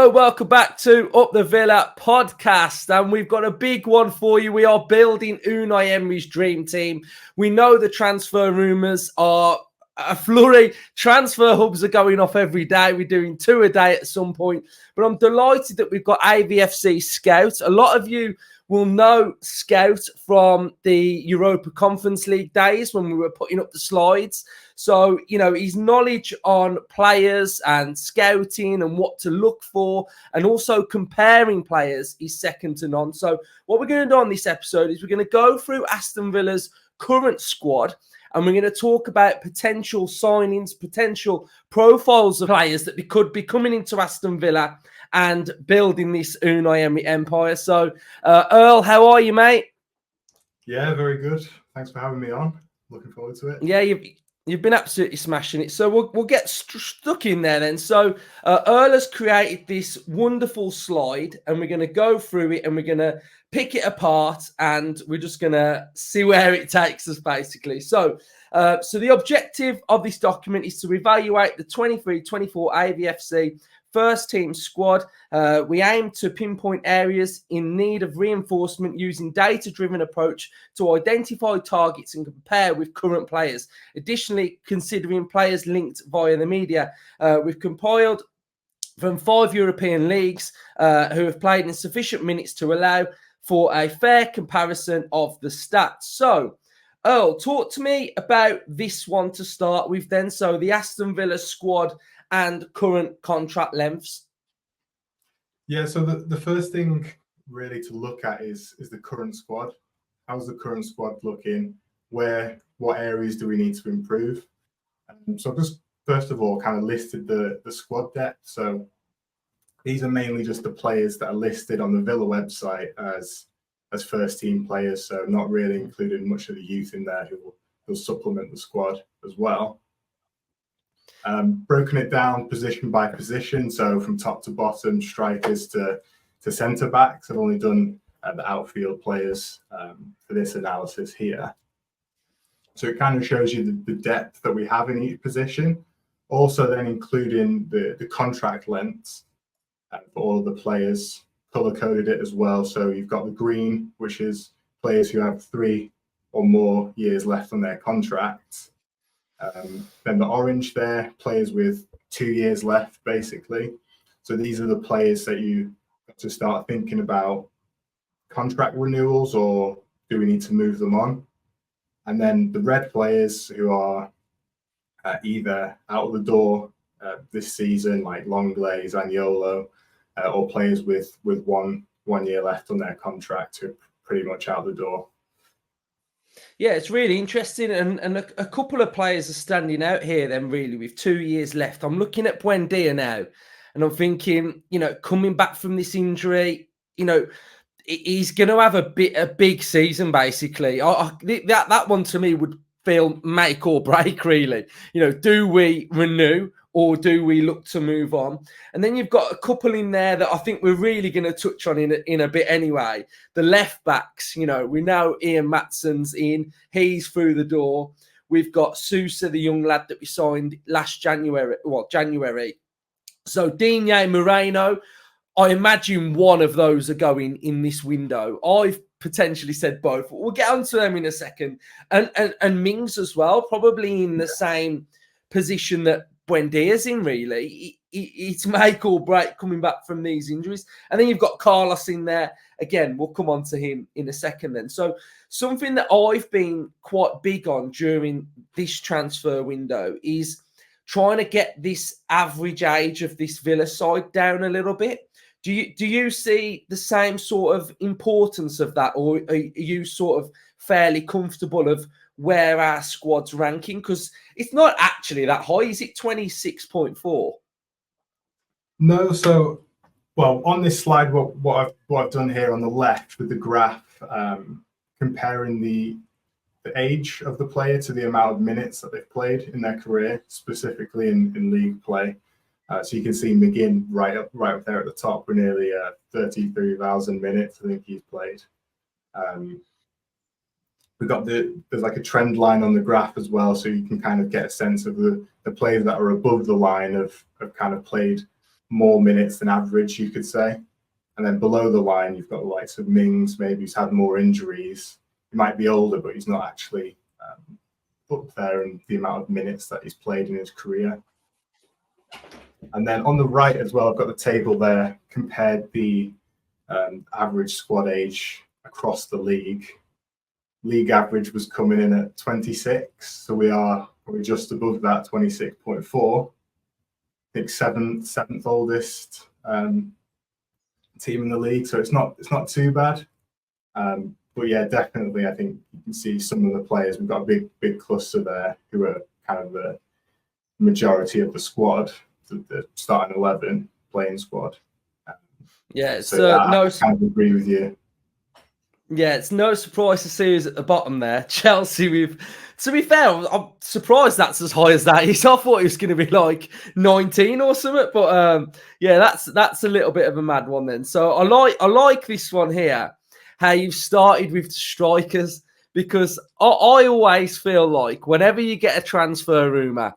Hello, welcome back to Up the Villa podcast, and we've got a big one for you. We are building Unai Emery's dream team. We know the transfer rumours are a flurry. Transfer hubs are going off every day. We're doing 2 a day at some point, but I'm delighted that we've got AVFCscout. A lot of you will know Scout from the Europa Conference League days when we were putting up the slides. So, you know, his knowledge on players and scouting and what to look for and also comparing players is second to none. So what we're going to do on this episode is we're going to go through Aston Villa's current squad and we're going to talk about potential signings, potential profiles of players that could be coming into Aston Villa and building this Unai Emery empire. So, Earl, how are you, mate? Yeah, very good. Thanks for having me on. Looking forward to it. Yeah, you've been absolutely smashing it. So we'll get stuck in there then. So Earl has created this wonderful slide and we're going to go through it and we're going to pick it apart and we're just going to see where it takes us, basically. So the objective of this document is to evaluate the 23-24 AVFC first team squad. We aim to pinpoint areas in need of reinforcement using data-driven approach to identify targets and compare with current players. Additionally, considering players linked via the media, we've compiled from 5 European leagues who have played in sufficient minutes to allow for a fair comparison of the stats. So, Earl, talk to me about this one to start with then. So the Aston Villa squad and current contract lengths. Yeah, so the first thing really to look at is the current squad. How's the current squad looking? What areas do we need to improve? So just first of all, kind of listed the squad depth. So these are mainly just the players that are listed on the Villa website as first team players. So not really including much of the youth in there who will supplement the squad as well. Broken it down position by position, so from top to bottom, strikers to centre backs. I've only done the outfield players for this analysis here. So it kind of shows you the depth that we have in each position. Also then including the contract lengths for all of the players, colour-coded it as well. So you've got the green, which is players who have 3 or more years left on their contracts. Then the orange there, players with 2 years left, basically. So these are the players that you have to start thinking about contract renewals, or do we need to move them on? And then the red players who are either out of the door this season, like Longley, Zaniolo, or players with one year left on their contract who are pretty much out the door. Yeah, it's really interesting. And a couple of players are standing out here then, really, with 2 years left. I'm looking at Buendia now, and I'm thinking, you know, coming back from this injury, you know, he's going to have a big season, basically. That one to me would feel make or break, really. You know, do we renew or do we look to move on? And then you've got a couple in there that I think we're really going to touch on in a bit anyway. The left backs, you know, we know Ian Matson's in. He's through the door. We've got Sousa, the young lad that we signed last January. So Digne, Moreno, I imagine one of those are going in this window. I've potentially said both. We'll get onto them in a second. And Mings as well, probably in the same position that Buendia's in, really. It's make or break coming back from these injuries. And then you've got Carlos in there. Again, we'll come on to him in a second then. So something that I've been quite big on during this transfer window is trying to get this average age of this Villa side down a little bit. Do you see the same sort of importance of that, or are you sort of fairly comfortable of where our squad's ranking? Because it's not actually that high. Is it 26.4? No, so well, on this slide, what I've done here on the left with the graph, comparing the age of the player to the amount of minutes that they've played in their career, specifically in league play. So you can see McGinn right up there at the top with nearly 33,000 minutes. I think he's played. We've got there's like a trend line on the graph as well, so you can kind of get a sense of the players that are above the line of kind of played more minutes than average, you could say. And then below the line, you've got the likes of Mings, maybe who's had more injuries. He might be older, but he's not actually up there in the amount of minutes that he's played in his career. And then on the right as well, I've got the table there, compared the average squad age across the league. League average was coming in at 26, so we're just above that, 26.4. I think seventh oldest team in the league, so it's not too bad. But yeah, definitely, I think you can see some of the players. We've got a big cluster there who are kind of the majority of the squad, the starting 11 playing squad. Yeah, so I kind of agree with you. Yeah, it's no surprise to see who's at the bottom there. Chelsea, to be fair, I'm surprised that's as high as that is. I thought it was going to be like 19 or something, but yeah, that's a little bit of a mad one then. So I like this one here, how you've started with strikers, because I always feel like whenever you get a transfer rumour,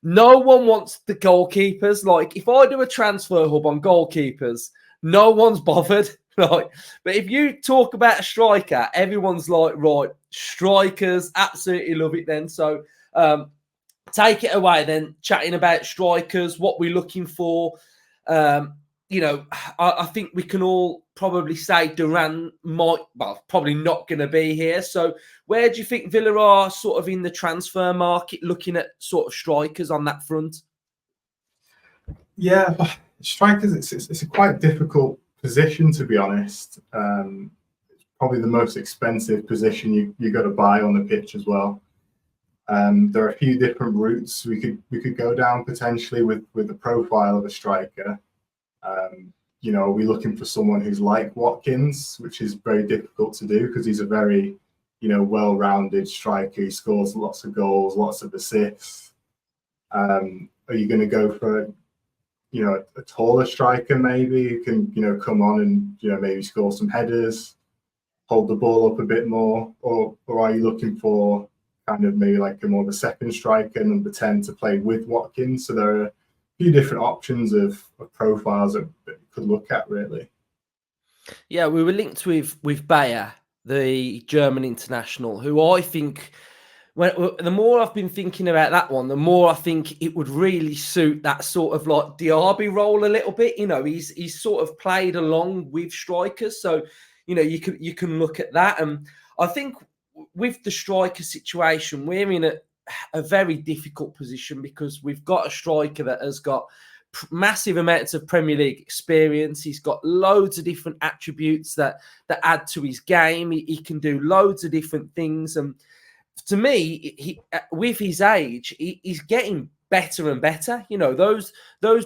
no one wants the goalkeepers. Like, if I do a transfer hub on goalkeepers, no one's bothered. Right. But if you talk about a striker, everyone's like, right, strikers, absolutely love it then. So take it away then, chatting about strikers, what we're looking for. I think we can all probably say Duran probably not going to be here. So where do you think Villa are sort of in the transfer market, looking at sort of strikers on that front? Yeah, strikers, it's a quite difficult position, to be honest. Probably the most expensive position you got to buy on the pitch as well. There are a few different routes we could go down potentially with the profile of a striker. Are we looking for someone who's like Watkins, which is very difficult to do because he's a very well-rounded striker. He scores lots of goals, lots of assists. Are you going to go for a taller striker maybe who can come on and maybe score some headers, hold the ball up a bit more, or are you looking for kind of maybe like a more of a second striker, number 10, to play with Watkins? So there are a few different options of profiles that you could look at, really. Yeah, we were linked with Bayer, the German international, who I think, the more I've been thinking about that one, the more I think it would really suit that sort of like Diaby role a little bit. He's sort of played along with strikers, so you can look at that. And I think with the striker situation, we're in a very difficult position because we've got a striker that has got massive amounts of Premier League experience. He's got loads of different attributes that add to his game. He can do loads of different things, and to me, he with his age, he's getting better and better. Those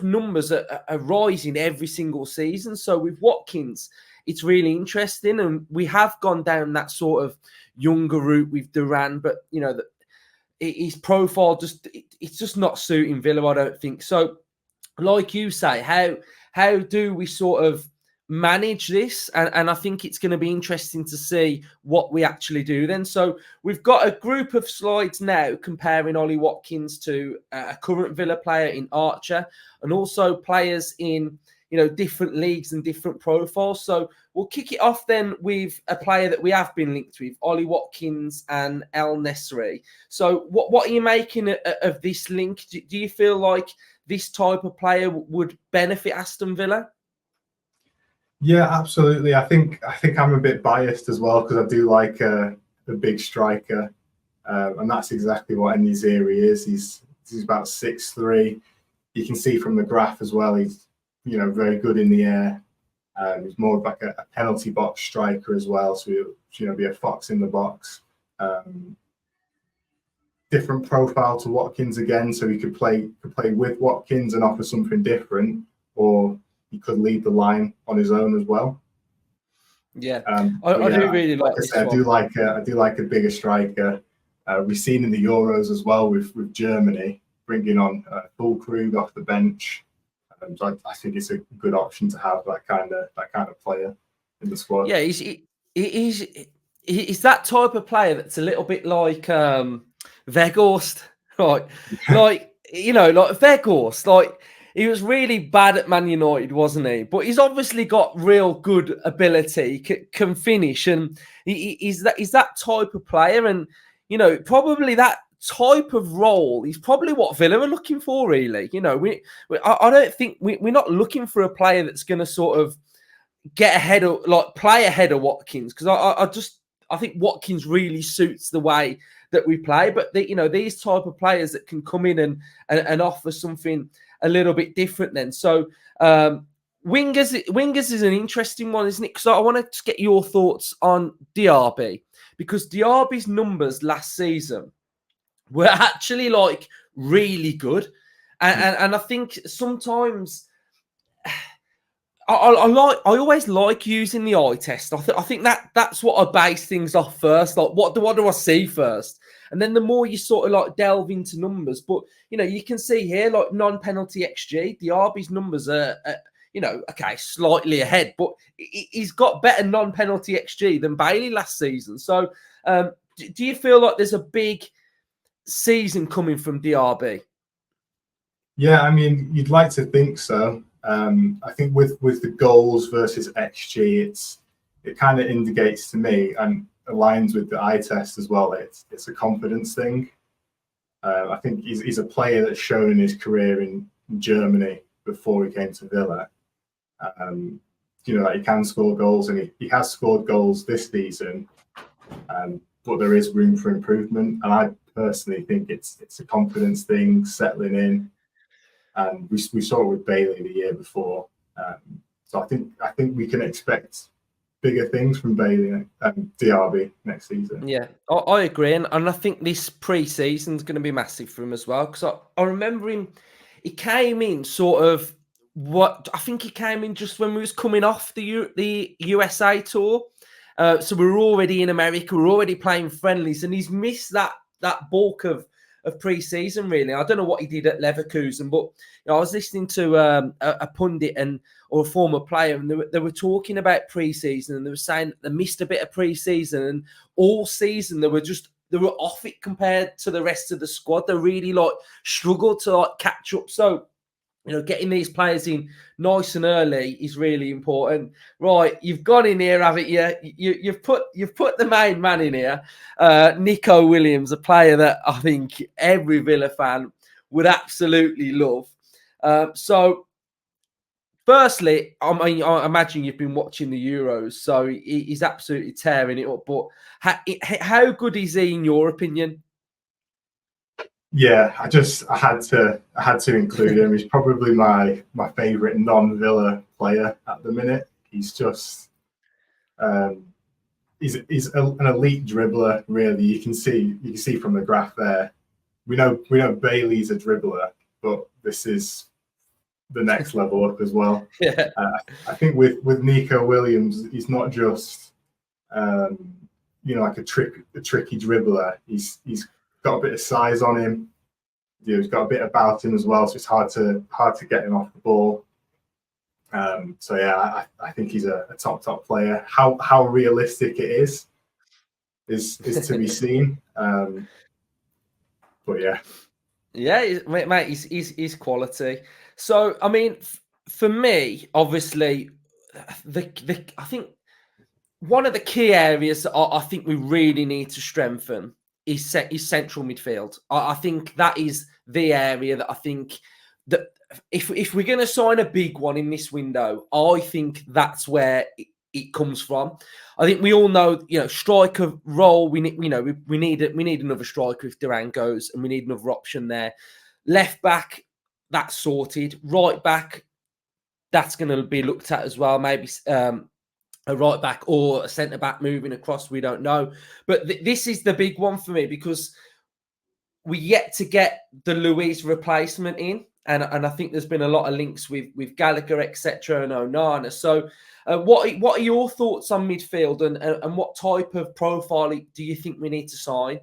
numbers are rising every single season. So with Watkins, it's really interesting, and we have gone down that sort of younger route with Duran, but his profile it's just not suiting Villa, I don't think. So, like you say, how do we sort of manage this? And I think it's going to be interesting to see what we actually do then. So we've got a group of slides now comparing Ollie Watkins to a current Villa player in Archer, and also players in different leagues and different profiles. So we'll kick it off then with a player that we have been linked with, Ollie Watkins and El Nesri. So what are you making of this link? Do you feel like this type of player would benefit Aston Villa? Yeah, absolutely. I think I'm a bit biased as well because I do like the big striker, and that's exactly what Unai'S is. He's about 6'3". You can see from the graph as well. He's very good in the air. He's more of like a penalty box striker as well. So he'll be a fox in the box. Different profile to Watkins again, so he could play with Watkins and offer something different, or he could lead the line on his own as well. Yeah, I do really like this one. I do like a bigger striker. We've seen in the Euros as well with Germany bringing on Füllkrug off the bench. So I think it's a good option to have that kind of player in the squad. Yeah, he's that type of player that's a little bit like Weghorst, right? Like Weghorst, like he was really bad at Man United, wasn't he? But he's obviously got real good ability, can finish, and he's that type of player. And you know, probably that type of role is probably what Villa are looking for. Really, you know, I don't think we're not looking for a player that's going to sort of get ahead of, like, play ahead of Watkins, because I think Watkins really suits the way that we play. But you know, these type of players that can come in and offer something a little bit different then. So wingers is an interesting one, isn't it? Because I want to get your thoughts on Diaby, because Diaby's numbers last season were actually like really good, and I think sometimes I always like using the eye test. I think that's what I base things off first. Like, what do I see first? And then the more you sort of like delve into numbers. But you know, you can see here like non-penalty XG. Diaby's numbers are you know, okay, slightly ahead, but he's got better non-penalty XG than Bailey last season. So do you feel like there's a big season coming from Diaby? Yeah, I mean, you'd like to think so. I think with the goals versus XG, it kind of indicates to me, and aligns with the eye test as well. It's a confidence thing. I think he's a player that's shown in his career in Germany before he came to Villa. You know, that he can score goals, and he has scored goals this season. But there is room for improvement, and I personally think it's a confidence thing, settling in. And we saw it with Bailey the year before. So I think we can expect bigger things from Bailey and Diaby next season. Yeah, I agree. And I think this pre-season is going to be massive for him as well. Because I remember him, he came in sort of, I think he came in just when we was coming off the USA tour. So we were already in America, we were already playing friendlies, and he's missed that bulk of pre-season, really. I don't know what he did at Leverkusen, but you know, I was listening to a pundit or a former player, and they were talking about pre-season, and they were saying that they missed a bit of pre-season, and all season they were off it compared to the rest of the squad. They really like struggled to like catch up. So you know, getting these players in nice and early is really important. Right, you've gone in here, haven't you? You've put the main man in here, Nico Williams, a player that I think every Villa fan would absolutely love. So, firstly, I imagine you've been watching the Euros, so he's absolutely tearing it up. But how good is he in your opinion? Yeah, I had to include him. He's probably my favourite non-Villa player at the minute. He's just he's an elite dribbler. Really, you can see from the graph there. We know Bailey's a dribbler, but this is the next level up as well. Yeah, I think with Nico Williams, he's not just you know, like a tricky dribbler. He's got a bit of size on him. You know, he's got a bit about him as well, so it's hard to get him off the ball. So yeah, I think he's a top player. How realistic it is to be seen. But yeah, mate, he's quality. So I mean, for me, obviously, I think one of the key areas that I think we really need to strengthen is central midfield. I think that is the area that I think that if we're going to sign a big one in this window, I think that's where it comes from. I think we all know, you know, striker role. We need another striker if Duran goes, and we need another option there. Left back, that's sorted. Right back, that's going to be looked at as well. Maybe a right back or a centre back moving across. We don't know, but this is the big one for me, because we yet to get the Luiz replacement in, and I think there's been a lot of links with Gallagher, etc., and Onana. So, what are your thoughts on midfield, and what type of profile do you think we need to sign?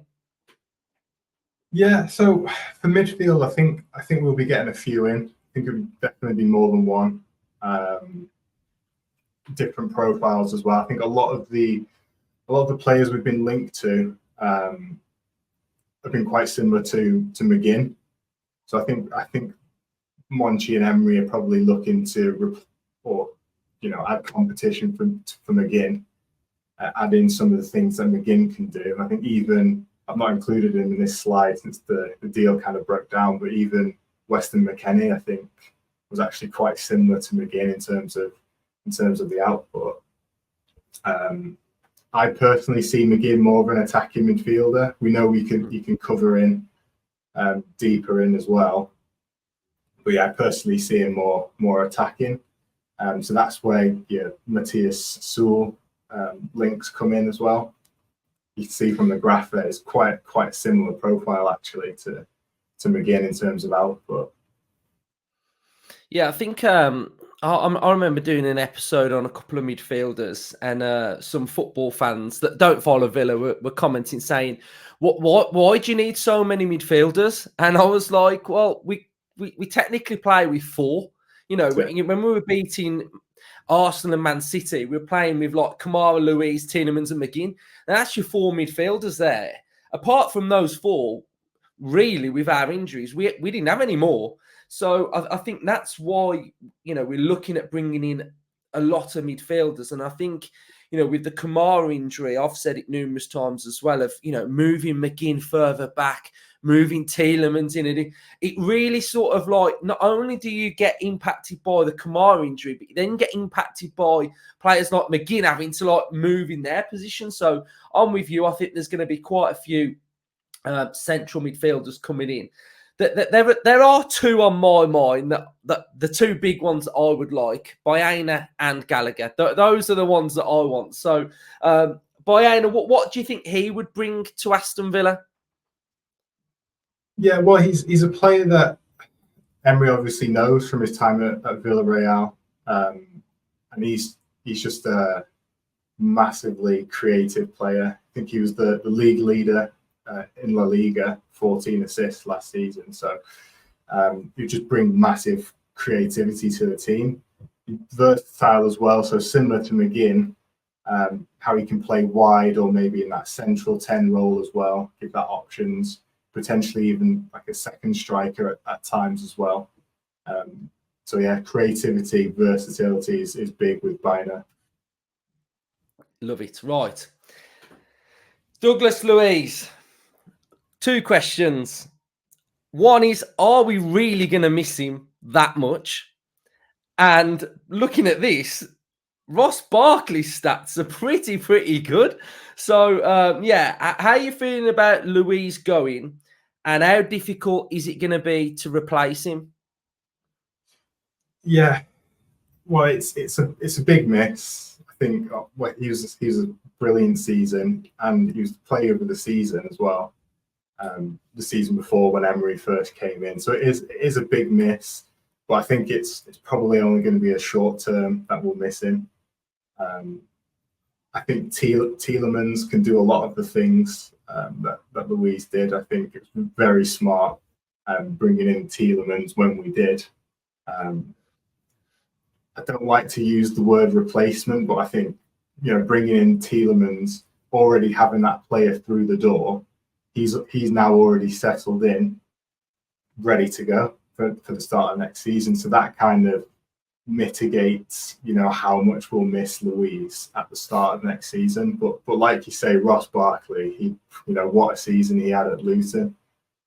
Yeah, so for midfield, I think we'll be getting a few in. I think it would definitely be more than one. Different profiles as well. I think a lot of the players we've been linked to have been quite similar to McGinn. So I think Monchi and Emery are probably looking to, add competition for McGinn, add in some of the things that McGinn can do. I think even, I've not included him in this slide since the deal kind of broke down, but even Weston McKennie, I think, was actually quite similar to McGinn in terms of the output. I personally see McGinn more of an attacking midfielder. We know you can cover in deeper in as well, but yeah, I personally see him more attacking. So that's where Matthias Sewell links come in as well. You can see from the graph there, it's quite a similar profile actually to McGinn in terms of output. Yeah, I think I remember doing an episode on a couple of midfielders, and some football fans that don't follow Villa were commenting saying, why do you need so many midfielders? And I was like, well, we technically play with 4. When we were beating Arsenal and Man City, we were playing with like Kamara, Luiz, Tielemans and McGinn. And that's your 4 midfielders there. Apart from those 4, really, with our injuries, we didn't have any more. So I think that's why, we're looking at bringing in a lot of midfielders. And I think, with the Kamara injury, I've said it numerous times as well, of, moving McGinn further back, moving Tielemans in. It really sort of like, not only do you get impacted by the Kamara injury, but you then get impacted by players like McGinn having to like move in their position. So I'm with you. I think there's going to be quite a few central midfielders coming in. There are 2 on my mind that the 2 big ones I would like, Baena and Gallagher. Those are the ones that I want. So, Baena, what do you think he would bring to Aston Villa? Yeah, well, he's a player that Emery obviously knows from his time at Villarreal, and he's just a massively creative player. I think he was the league leader in La Liga, 14 assists last season. So you just bring massive creativity to the team. Versatile as well, so similar to McGinn, how he can play wide or maybe in that central 10 role as well, give that options, potentially even like a second striker at times as well. So yeah, creativity, versatility is big with Baena. Love it. Right. Douglas Luiz. 2 questions. One is, are we really going to miss him that much? And looking at this, Ross Barkley's stats are pretty good. So, how are you feeling about Luiz going? And how difficult is it going to be to replace him? Yeah, well, it's a big miss. I think he was a brilliant season, and he was the player of the season as well. The season before when Emery first came in, so it is a big miss. But I think it's probably only going to be a short term that we'll miss him. I think Tielemans can do a lot of the things that Luiz did. I think it was very smart bringing in Tielemans when we did. I don't like to use the word replacement, but I think bringing in Tielemans, already having that player through the door, he's now already settled in, ready to go for the start of next season. So that kind of mitigates, how much we'll miss Luiz at the start of next season. But like you say, Ross Barkley, what a season he had at Luton.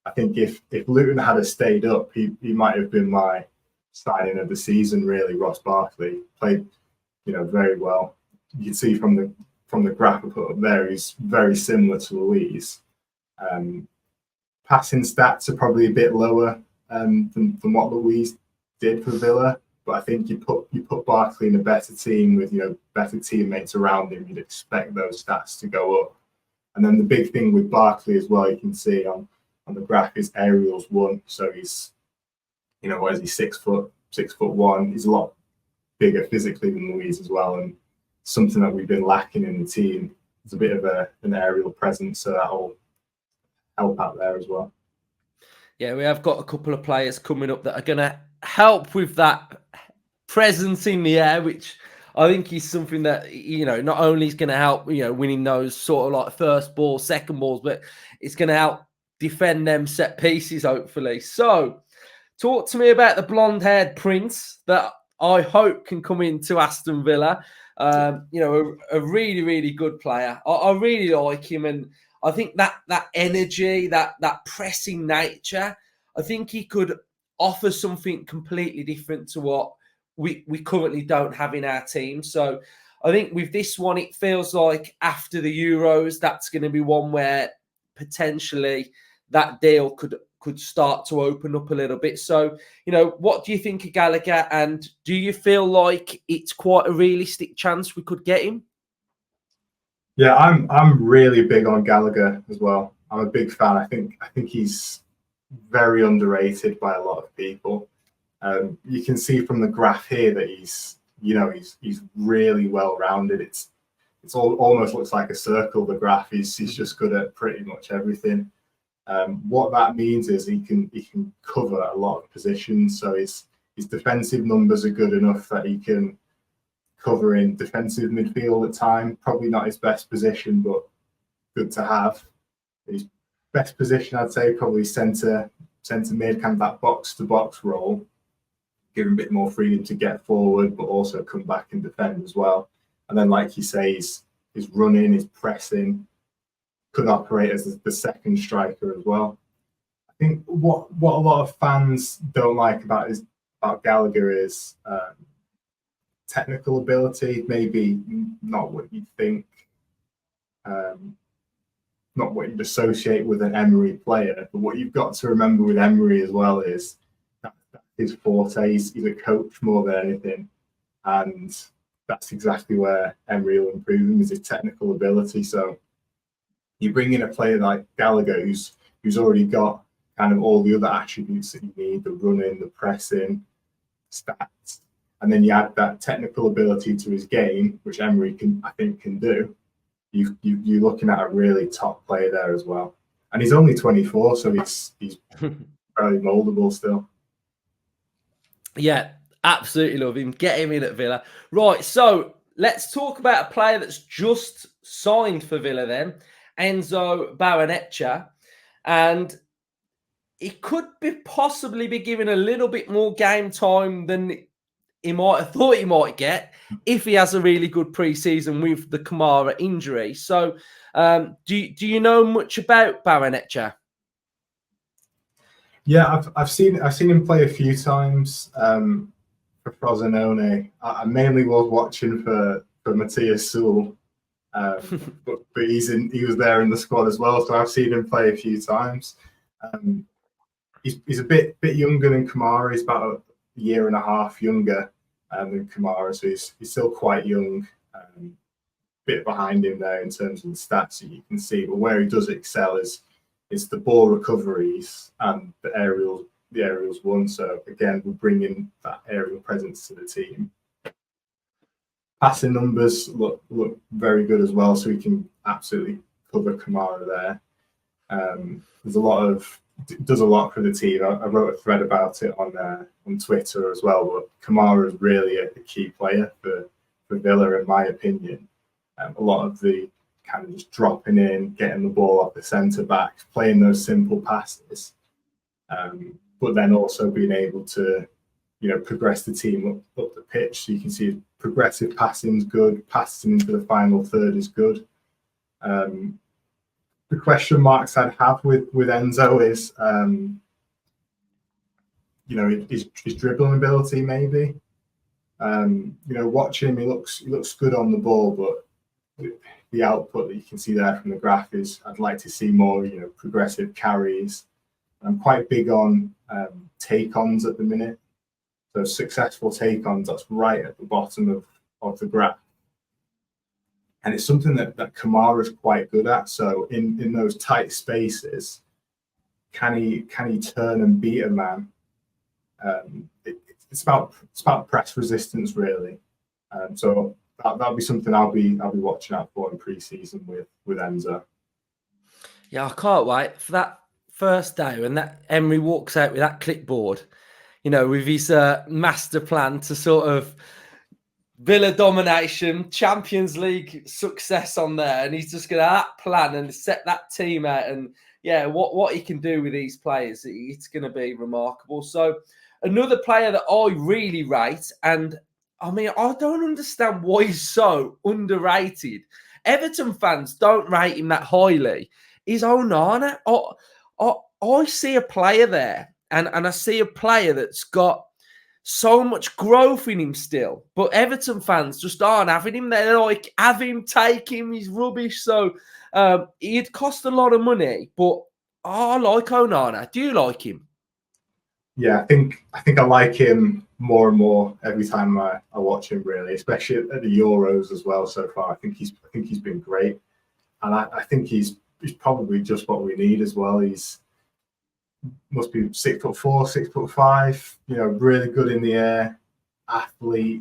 I think if Luton had stayed up, he might have been my signing of the season. Really, Ross Barkley played, very well. You can see from the graph I put up there, he's very similar to Luiz. Passing stats are probably a bit lower than what Luiz did for Villa, but I think you put Barkley in a better team with better teammates around him, you'd expect those stats to go up. And then the big thing with Barkley as well, you can see on the graph, is aerials won. So he's, what is he, 6'1". He's a lot bigger physically than Luiz as well, and something that we've been lacking in the team is a bit of an aerial presence. So that'll help out there as well. Yeah, we have got a couple of players coming up that are going to help with that presence in the air, which I think is something that, not only is going to help, winning those sort of like first ball, second balls, but it's going to help defend them set pieces, hopefully. So, talk to me about the blonde-haired prince that I hope can come into Aston Villa. You know, a really, really good player. I really like him, and I think that energy, that pressing nature, I think he could offer something completely different to what we currently don't have in our team. So I think with this one, it feels like after the Euros, that's going to be one where potentially that deal could start to open up a little bit. So, you know, what do you think of Gallagher? And do you feel like it's quite a realistic chance we could get him? Yeah, I'm really big on Gallagher as well. I'm a big fan. I think he's very underrated by a lot of people. You can see from the graph here that he's really well rounded. It's almost looks like a circle. The graph he's just good at pretty much everything. What that means is he can cover a lot of positions. So his defensive numbers are good enough that he can cover in defensive midfield at time. Probably not his best position, but good to have. His best position, I'd say, probably centre mid, kind of that box to box role. Give him a bit more freedom to get forward, but also come back and defend as well. And then, like you say, his running, his pressing could operate as the second striker as well. I think what a lot of fans don't like about Gallagher is technical ability. Maybe not what you'd think, not what you'd associate with an Emery player. But what you've got to remember with Emery as well is that his forte. He's a coach more than anything, and that's exactly where Emery will improve him, is his technical ability. So you bring in a player like Gallagher, who's already got kind of all the other attributes that you need: the running, the pressing, stats, and then you add that technical ability to his game, which Emery I think can do. You're looking at a really top player there as well, and he's only 24, so he's very moldable still. Yeah, absolutely love him. Get him in at Villa. Right, so let's talk about a player that's just signed for Villa then, Enzo Barrenetxea. And he could possibly be given a little bit more game time than he might have thought he might get if he has a really good pre-season with the Kamara injury. So do you know much about Barrenetxea? Yeah, I've seen him play a few times for Frosinone. I mainly was watching for Matthias Sewell, but he was there in the squad as well, so I've seen him play a few times. He's a bit younger than Kamara. He's about a year and a half younger than Kamara, so he's still quite young. Bit behind him there in terms of the stats that you can see, but where he does excel is the ball recoveries and the aerials won. So again, we're bringing that aerial presence to the team. Passing numbers look very good as well, so we can absolutely cover Kamara there. Does a lot for the team. I wrote a thread about it on Twitter as well. But Kamara is really a key player for Villa, in my opinion. A lot of the kind of just dropping in, getting the ball off the centre back, playing those simple passes, but then also being able to, progress the team up the pitch. So you can see progressive passing is good, passing into the final third is good. The question marks I'd have with Enzo is, his dribbling ability maybe. Watching him, he looks good on the ball, but the output that you can see there from the graph is I'd like to see more, progressive carries. I'm quite big on take-ons at the minute. So successful take-ons, that's right at the bottom of the graph. And it's something that Kamara is quite good at. So in those tight spaces, can he turn and beat a man? It's about press resistance really. So that'll be something I'll be watching out for in pre-season with Enzo. Yeah, I can't wait for that first day when that Emery walks out with that clipboard, with his master plan to sort of Villa domination, Champions League success on there, and he's just going to plan and set that team out. And yeah, what he can do with these players, it's going to be remarkable. So another player that I really rate, and I mean, I don't understand why he's so underrated. Everton fans don't rate him that highly. Is Onana. I see a player there, and I see a player that's got so much growth in him still, but Everton fans just aren't having him. They're like, have him, take him, he's rubbish. So he'd cost a lot of money, but I like Onana. Do you like him? Yeah, I think I like him more and more every time I watch him, really, especially at the Euros as well so far. I think he's been great, and I think he's probably just what we need as well. He's must be 6'4", 6'5", you know, really good in the air, athlete.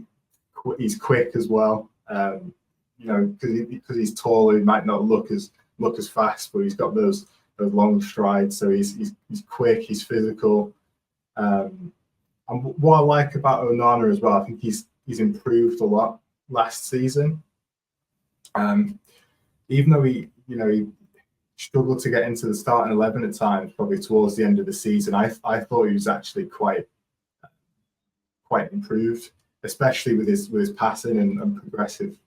He's quick as well. You know, because he's tall, he might not look as fast, but he's got those long strides. So he's quick, he's physical. And what I like about Onana as well, I think he's improved a lot last season. Even though he struggled to get into the starting 11 at times, probably towards the end of the season, I thought he was actually quite improved, especially with his passing and progressive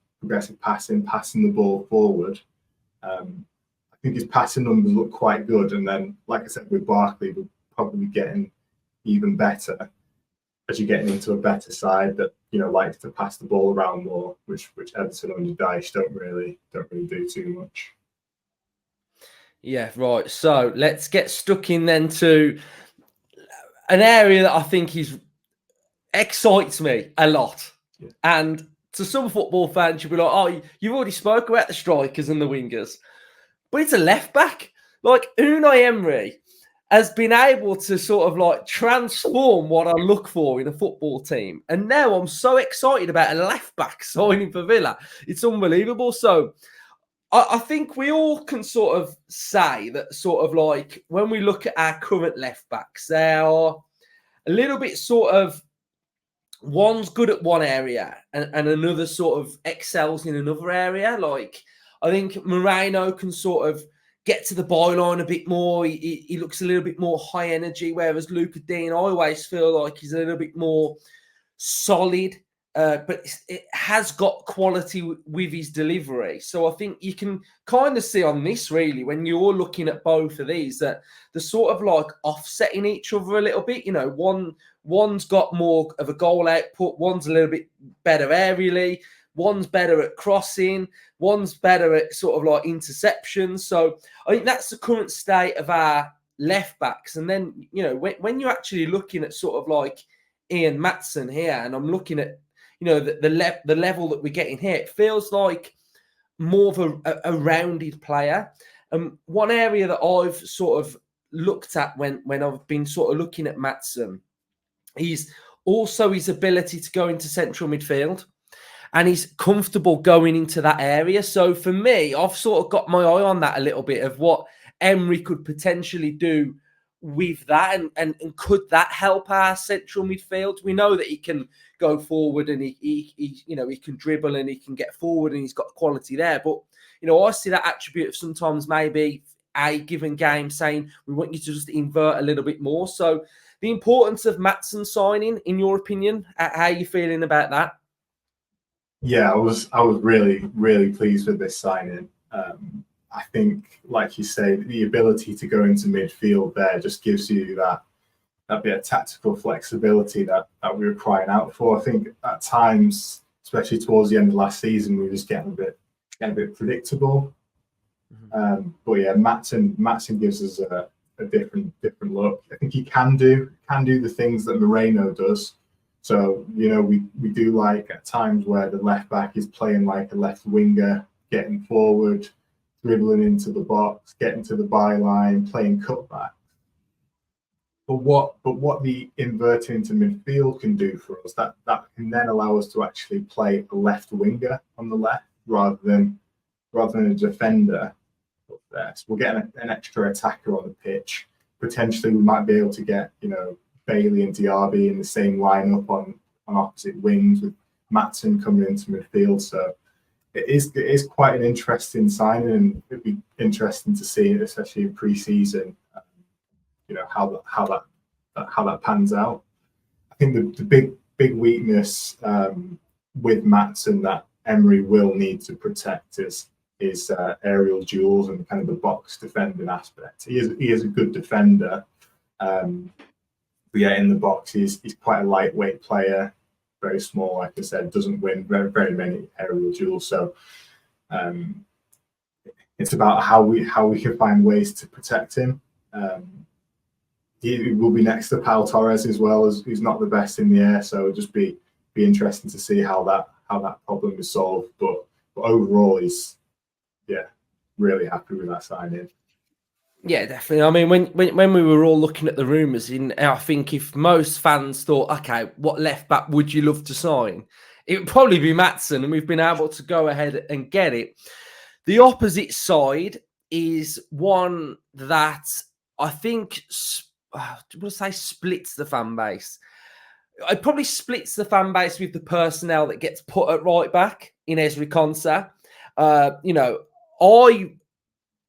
passing the ball forward. I think his passing numbers look quite good, and then, like I said, with Barkley, we're probably getting even better as you're getting into a better side that, you know, likes to pass the ball around more, which Everton under Dyche don't really do too much. Yeah, right. So let's get stuck in then to an area that I think excites me a lot. Yeah. And to some football fans, you'll be like, oh, you've already spoke about the strikers and the wingers. But it's a left back. Like, Unai Emery has been able to sort of like transform what I look for in a football team. And now I'm so excited about a left back signing for Villa. It's unbelievable. So I think we all can sort of say that sort of like when we look at our current left backs, they are a little bit sort of, one's good at one area and another sort of excels in another area. Like, I think Moreno can sort of get to the byline a bit more. He looks a little bit more high energy, whereas Luke Dean, I always feel like he's a little bit more solid. But it has got quality with his delivery. So I think you can kind of see on this, really, when you're looking at both of these, that they're sort of like offsetting each other a little bit. You know, one's got more of a goal output, one's a little bit better aerially, one's better at crossing, one's better at sort of like interceptions. So I think that's the current state of our left backs. And then, you know, when you're actually looking at sort of like Ian Maatsen here, and I'm looking at, you know, the level that we're getting here, it feels like more of a rounded player. One area that I've sort of looked at when I've been sort of looking at Maatsen is also his ability to go into central midfield, and he's comfortable going into that area. So for me, I've sort of got my eye on that a little bit of what Emery could potentially do with that, and could that help our central midfield? We know that he can go forward, and he you know, he can dribble and he can get forward, and he's got quality there. But, you know, I see that attribute of sometimes maybe a given game saying we want you to just invert a little bit more. So the importance of Maatsen signing, in your opinion, how are you feeling about that? Yeah, I was really pleased with this signing. I think, like you say, the ability to go into midfield there just gives you that bit of tactical flexibility that we were crying out for. I think at times, especially towards the end of last season, we were just getting a bit predictable. Mm-hmm. But yeah, Maatsen gives us a different look. I think he can do the things that Moreno does. So, you know, we do like at times where the left back is playing like a left winger, getting forward, dribbling into the box, getting to the byline, playing cutback. But what the inverting into midfield can do for us, that can then allow us to actually play a left winger on the left rather than a defender up there. So we're getting an extra attacker on the pitch. Potentially, we might be able to get, you know, Bailey and Diaby in the same lineup on opposite wings with Maatsen coming into midfield. So it is quite an interesting signing, and it'd be interesting to see, especially in pre-season, how that pans out. I think the big weakness with Maatsen that Emery will need to protect is aerial duels and kind of the box defending aspect. He is a good defender, but yeah, in the box he's quite a lightweight player, very small, like I said, doesn't win very many aerial duels. So it's about how we can find ways to protect him. He will be next to Pau Torres as well, as who's not the best in the air. So it'll just be interesting to see how that problem is solved. But overall, he's really happy with that signing. Yeah, definitely. I mean, when we were all looking at the rumours, I think if most fans thought, okay, what left back would you love to sign? It would probably be Maatsen, and we've been able to go ahead and get it. The opposite side is one that I think, splits the fan base. It probably splits the fan base with the personnel that gets put at right back in Ezri Konsa. I,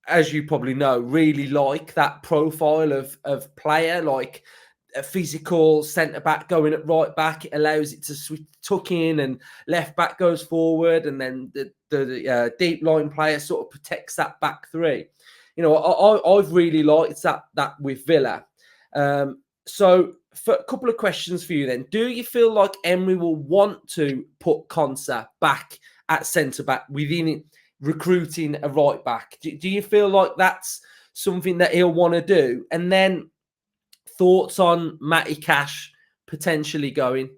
as you probably know, really like that profile of player, like a physical centre-back going at right back. It allows it to tuck in, and left back goes forward, and then the deep line player sort of protects that back three. I've really liked that with Villa. So for a couple of questions for you then. Do you feel like Emery will want to put Konsa back at centre-back within it, recruiting a right back? Do you feel like that's something that he'll want to do? And then thoughts on Matty Cash potentially going?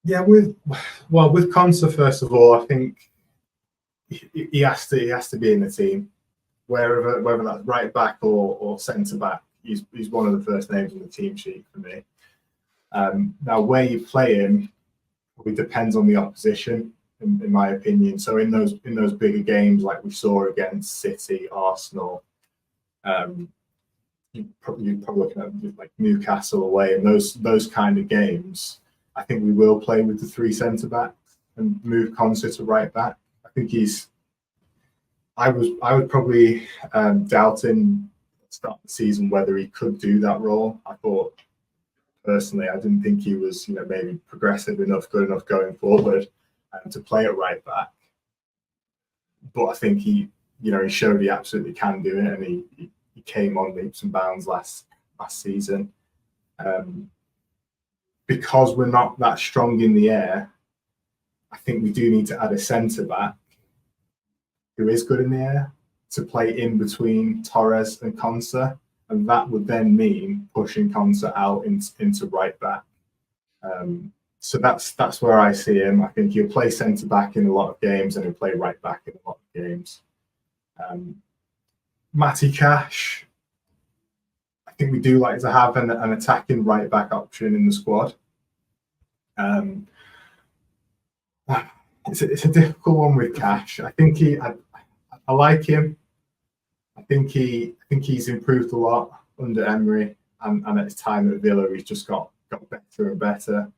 Yeah, with Konsa, first of all, I think he has to be in the team, whether that's right back or centre back. He's one of the first names on the team sheet for me. Now, where you play him probably depends on the opposition, in my opinion. So in those bigger games like we saw against City, Arsenal, you're probably looking at like Newcastle away, and those kind of games, I think we will play with the three centre backs and move Konsa to right back. I think I would probably doubting at the start of the season whether he could do that role. I thought personally, I didn't think he was maybe progressive enough, good enough going forward to play at right back. But I think he showed he absolutely can do it, and he came on leaps and bounds last season. Because we're not that strong in the air, I think we do need to add a centre back who is good in the air to play in between Torres and Konsa, and that would then mean pushing Konsa out into right back. So that's where I see him. I think he'll play centre back in a lot of games, and he'll play right back in a lot of games. Matty Cash, I think we do like to have an attacking right back option in the squad. It's a difficult one with Cash. I think I like him. I think he's improved a lot under Emery, and at his time at Villa, he's just got better and better.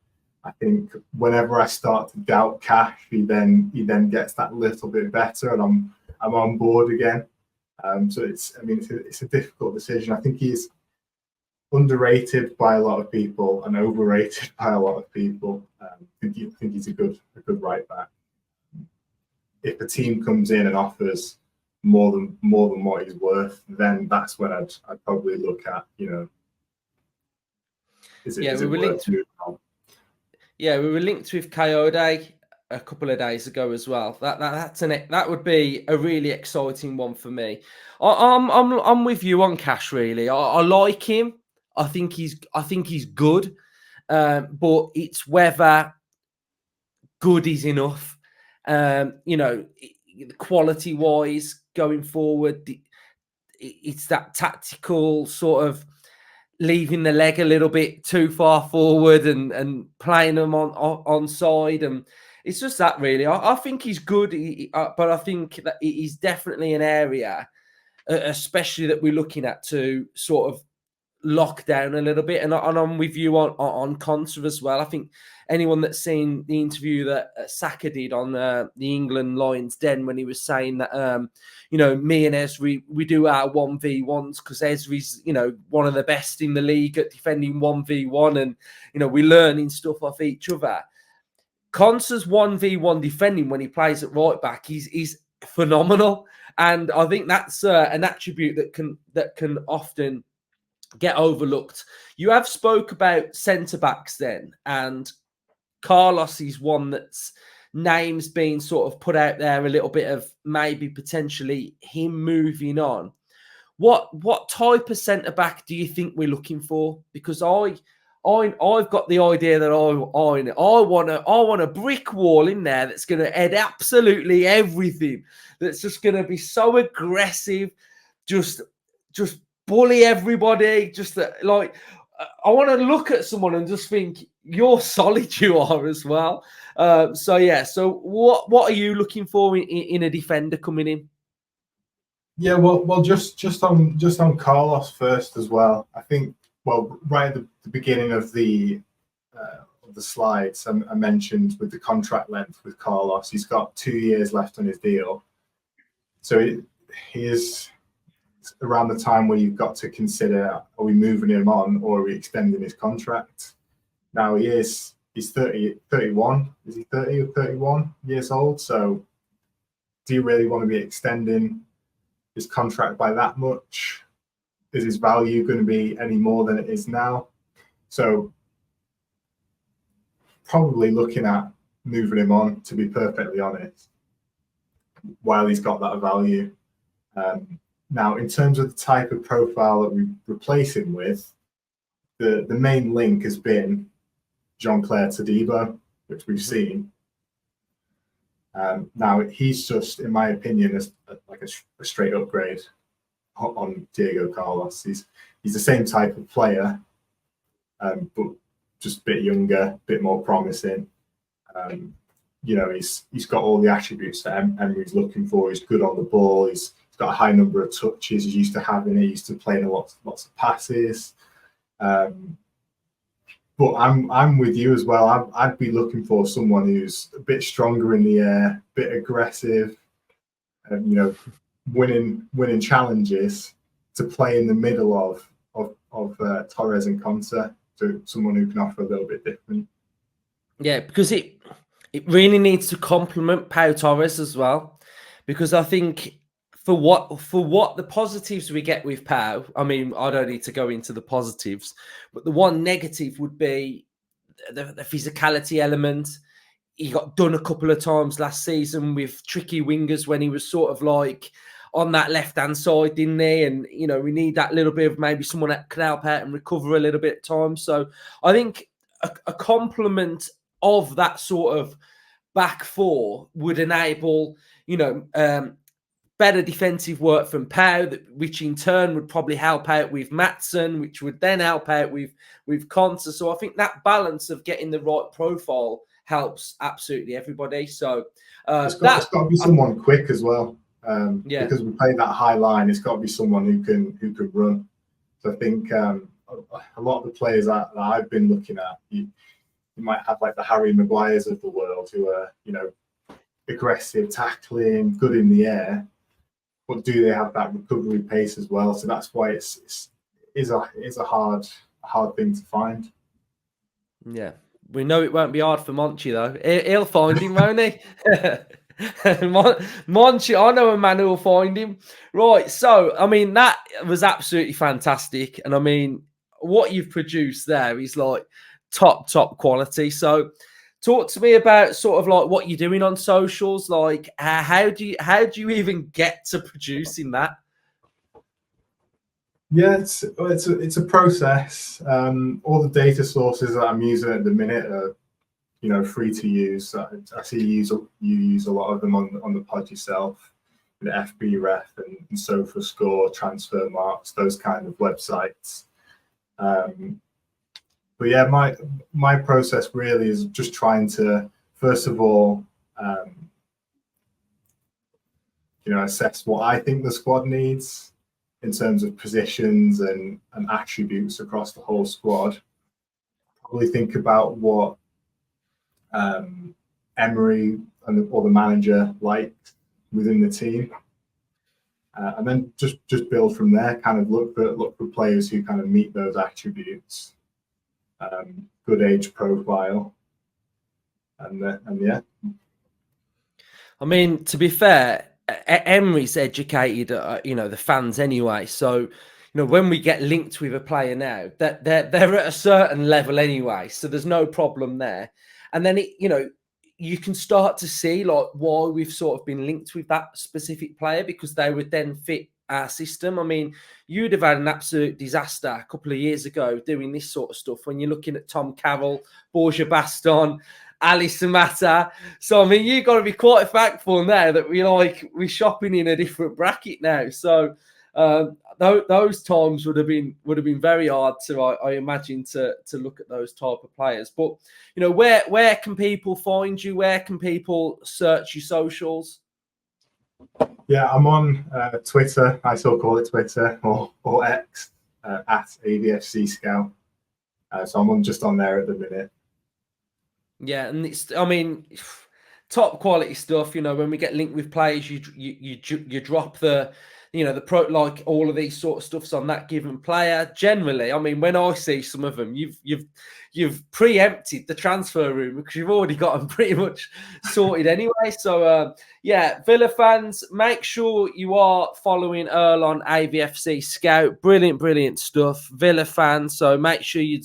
I think whenever I start to doubt Cash, he then gets that little bit better, and I'm on board again. So it's a difficult decision. I think he's underrated by a lot of people and overrated by a lot of people. I think he's a good right back. If a team comes in and offers more than what he's worth, then that's when I'd probably look at, is it worth moving on? Yeah, we were linked with Coyote a couple of days ago as well. That would be a really exciting one for me. I'm with you on Cash, really. I like him. I think he's good, but it's whether good is enough. Quality wise going forward, it's that tactical sort of leaving the leg a little bit too far forward and playing them on side, and it's just that really. I think he's good, but I think that he's definitely an area, especially that we're looking at to sort of lock down a little bit. And I'm with you on Conser as well. I think anyone that's seen the interview that Saka did on the England Lions Den when he was saying that, me and Ezri, we do our 1v1s because Ezri's, one of the best in the league at defending 1v1 and, we're learning stuff off each other. Conser's 1v1 defending when he plays at right back, he's phenomenal. And I think that's an attribute that can often get overlooked. You have spoke about centre-backs then, and Carlos is one that's names being sort of put out there a little bit of maybe potentially him moving on. What type of centre-back do you think we're looking for? Because I've got the idea that I want a brick wall in there that's going to head absolutely everything. That's just going to be so aggressive, just bully everybody. I want to look at someone and just think you're solid. You are as well. So what are you looking for in a defender coming in? Yeah, well, just on Carlos first as well. I think right at the beginning of the slides, I mentioned with the contract length with Carlos, he's got 2 years left on his deal. So he is around the time where you've got to consider: are we moving him on or are we extending his contract? Now he's 31. Is he 30 or 31 years old? So do you really want to be extending his contract by that much? Is his value going to be any more than it is now? So probably looking at moving him on, to be perfectly honest, while he's got that value. Now, in terms of the type of profile that we replace him with, the main link has been Jean-Claire Todibo, which we've seen. Now, he's just, in my opinion, a straight upgrade on Diego Carlos. He's the same type of player, but just a bit younger, a bit more promising. He's got all the attributes that Emery's looking for. He's good on the ball. He's got a high number of touches. He's used to having it. He's used to playing lots of passes. But I'm with you as well. I'd be looking for someone who's a bit stronger in the air, a bit aggressive, winning challenges, to play in the middle of Torres and Conte, to someone who can offer a little bit different. Yeah, because it really needs to complement Pau Torres as well, because I think for what the positives we get with Pau, I mean, I don't need to go into the positives, but the one negative would be the physicality element. He got done a couple of times last season with tricky wingers when he was sort of like on that left-hand side, didn't he? And, we need that little bit of maybe someone that can help out and recover a little bit at times. So I think a complement of that sort of back four would enable, better defensive work from Pau, which in turn would probably help out with Maatsen, which would then help out with Conte. So I think that balance of getting the right profile helps absolutely everybody. So it's got to be someone quick as well. Because we play that high line, it's got to be someone who can run. So I think a lot of the players that I've been looking at, you might have like the Harry Maguires of the world, who are aggressive, tackling, good in the air, but do they have that recovery pace as well? So that's why it is a hard thing to find. Yeah, we know it won't be hard for Monchi though. He'll find him, won't he? Monchi, I know a man who will find him. Right, so I mean that was absolutely fantastic, and I mean what you've produced there is like top quality. So talk to me about sort of like what you're doing on socials. Like how do you even get to producing that? Yeah, it's a process. All the data sources that I'm using at the minute are free to use. I see you use a lot of them on the pod yourself, the FBref and SofaScore, Transfer Marks, those kind of websites. But yeah, my process really is just trying to, first of all, assess what I think the squad needs, in terms of positions and attributes across the whole squad. Probably think about what Emery or the manager liked within the team, and then just build from there. Kind of look for players who kind of meet those attributes. Good age profile, and yeah. I mean, to be fair, Emery's educated, the fans anyway. So, when we get linked with a player now, that they're at a certain level anyway. So there's no problem there. And then you can start to see like why we've sort of been linked with that specific player, because they would then fit our system. I mean, you'd have had an absolute disaster a couple of years ago doing this sort of stuff when you're looking at Tom Carroll, Borja Baston, Ali Samata. So I mean, you've got to be quite thankful now that we're shopping in a different bracket now. So those times would have been very hard to I imagine to look at those type of players. But where can people find you? Where can people search your socials? Yeah, I'm on Twitter. I still call it Twitter or X at AVFCscout. So I'm just on there at the minute. Yeah, and top quality stuff. When we get linked with players, you drop the the pro, like all of these sort of stuffs on that given player. Generally, I mean, when I see some of them, you've preempted the transfer room because you've already got them pretty much sorted anyway. So yeah, Villa fans, make sure you are following Earl on AVFCscout. Brilliant stuff. Villa fans, so make sure you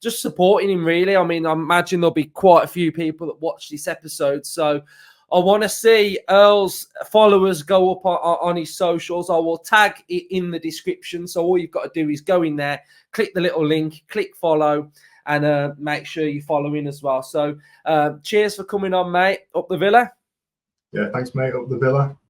just supporting him, really. I mean, I imagine there'll be quite a few people that watch this episode. So I want to see Earl's followers go up on his socials. I will tag it in the description. So all you've got to do is go in there, click the little link, click follow, and make sure you're following as well. So cheers for coming on, mate. Up the Villa. Yeah, thanks, mate. Up the Villa.